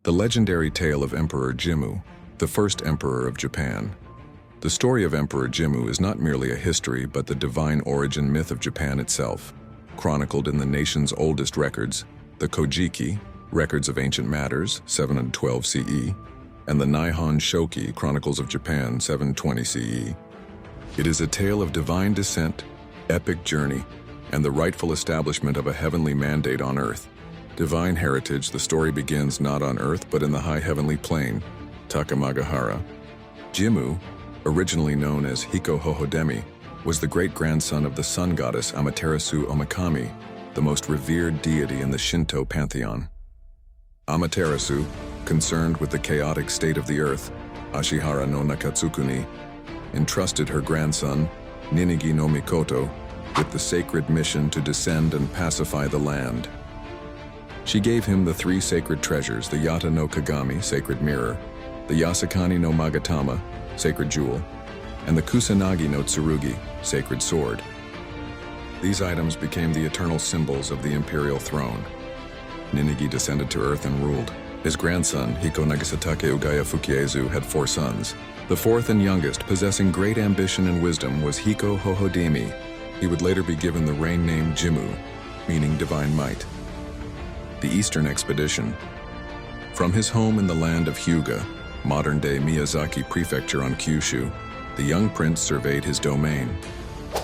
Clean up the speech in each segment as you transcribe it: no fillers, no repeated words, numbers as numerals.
The legendary tale of Emperor Jimmu, the first emperor of Japan. The story of Emperor Jimmu is not merely a history but the divine origin myth of Japan itself, chronicled in the nation's oldest records, the Kojiki, Records of Ancient Matters, 712 CE, and the Nihon Shoki, Chronicles of Japan, 720 CE. It is a tale of divine descent, epic journey, and the rightful establishment of a heavenly mandate on earth. Divine heritage, the story begins not on earth but in the high heavenly plane, Takamagahara. Jimmu, originally known as Hiko Hohodemi, was the great-grandson of the sun goddess Amaterasu Omikami, the most revered deity in the Shinto pantheon. Amaterasu, concerned with the chaotic state of the earth, Ashihara no Nakatsukuni, entrusted her grandson, Ninigi no Mikoto, with the sacred mission to descend and pacify the land. She gave him the three sacred treasures, the Yata no Kagami, sacred mirror, the Yasakani no Magatama, sacred jewel, and the Kusanagi no Tsurugi, sacred sword. These items became the eternal symbols of the imperial throne. Ninigi descended to earth and ruled. His grandson, Hiko Nagasatake Ugaya Fukiezu, had 4 sons. The fourth and youngest, possessing great ambition and wisdom, was Hiko Hohodemi. He would later be given the reign name Jimmu, meaning divine might. The Eastern Expedition. From his home in the land of Hyuga, modern-day Miyazaki Prefecture on Kyushu, the young prince surveyed his domain.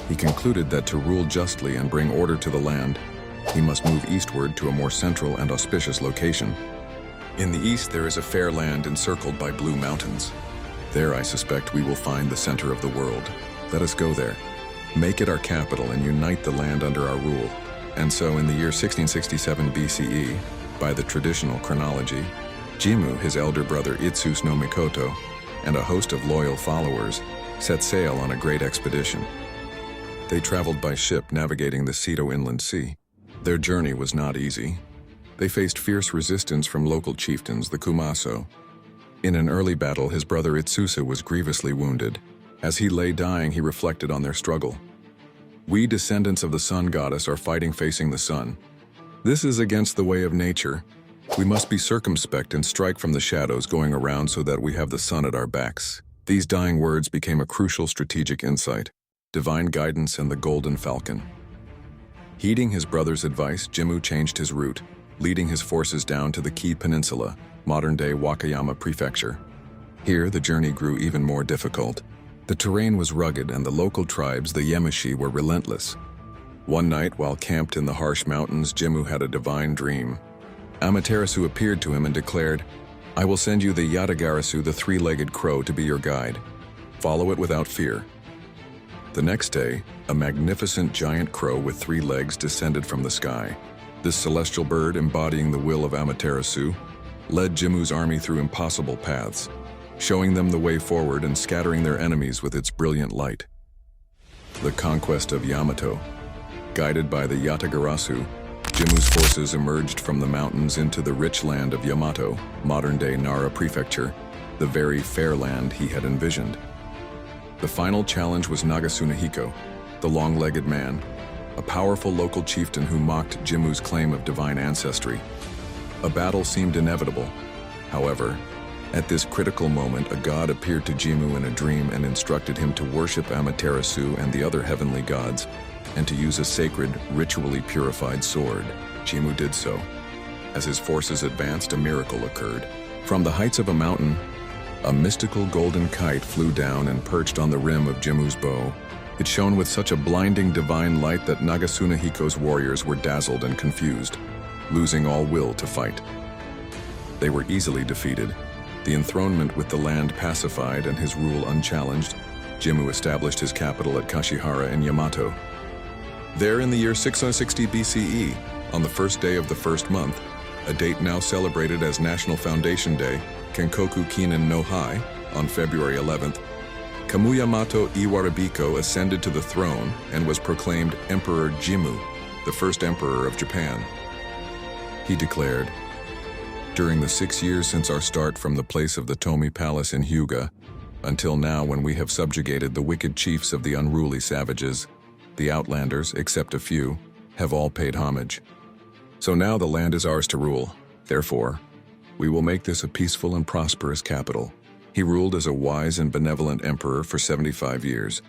He concluded that to rule justly and bring order to the land, he must move eastward to a more central and auspicious location. In the east there is a fair land encircled by blue mountains. There I suspect we will find the center of the world. Let us go there, make it our capital and unite the land under our rule. And so in the year 1667 BCE, by the traditional chronology, Jimmu, his elder brother Itsus no Mikoto, and a host of loyal followers set sail on a great expedition. They traveled by ship navigating the Seto Inland Sea. Their journey was not easy. They faced fierce resistance from local chieftains, the Kumaso. In an early battle, his brother Itsusa was grievously wounded. As he lay dying, he reflected on their struggle. We descendants of the sun goddess are fighting facing the sun. This is against the way of nature. We must be circumspect and strike from the shadows going around so that we have the sun at our backs. These dying words became a crucial strategic insight, divine guidance and the golden falcon. Heeding his brother's advice, Jimmu changed his route, leading his forces down to the Ki Peninsula, modern-day Wakayama Prefecture. Here, the journey grew even more difficult. The terrain was rugged and the local tribes, the Yemushi, were relentless. One night, while camped in the harsh mountains, Jimmu had a divine dream. Amaterasu appeared to him and declared, "I will send you the Yatagarasu, the 3-legged crow, to be your guide. Follow it without fear." The next day, a magnificent giant crow with 3 legs descended from the sky. This celestial bird, embodying the will of Amaterasu, led Jimmu's army through impossible paths, showing them the way forward and scattering their enemies with its brilliant light. The conquest of Yamato. Guided by the Yatagarasu, Jimmu's forces emerged from the mountains into the rich land of Yamato, modern-day Nara Prefecture, the very fair land he had envisioned. The final challenge was Nagasunahiko, the long-legged man, a powerful local chieftain who mocked Jimmu's claim of divine ancestry. A battle seemed inevitable. However, at this critical moment, a god appeared to Jimmu in a dream and instructed him to worship Amaterasu and the other heavenly gods, and to use a sacred, ritually purified sword. Jimmu did so. As his forces advanced, a miracle occurred. From the heights of a mountain, a mystical golden kite flew down and perched on the rim of Jimmu's bow. It shone with such a blinding divine light that Nagasunahiko's warriors were dazzled and confused, losing all will to fight. They were easily defeated. The enthronement with the land pacified and his rule unchallenged, Jimmu established his capital at Kashihara in Yamato. There in the year 660 BCE, on the first day of the first month, a date now celebrated as National Foundation Day, Kenkoku Kinen no Hai, on February 11th, Kamuyamato Iwarabiko ascended to the throne and was proclaimed Emperor Jimmu, the first emperor of Japan. He declared, "During the 6 years since our start from the place of the Tomi Palace in Hyuga, until now when we have subjugated the wicked chiefs of the unruly savages, the outlanders, except a few, have all paid homage. So now the land is ours to rule. Therefore, We will make this a peaceful and prosperous capital. He ruled as a wise and benevolent emperor for 75 years,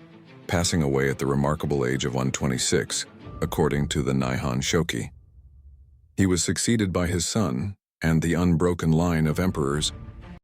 passing away at the remarkable age of 126, according to the Nihon Shoki. He was succeeded by his son and the unbroken line of emperors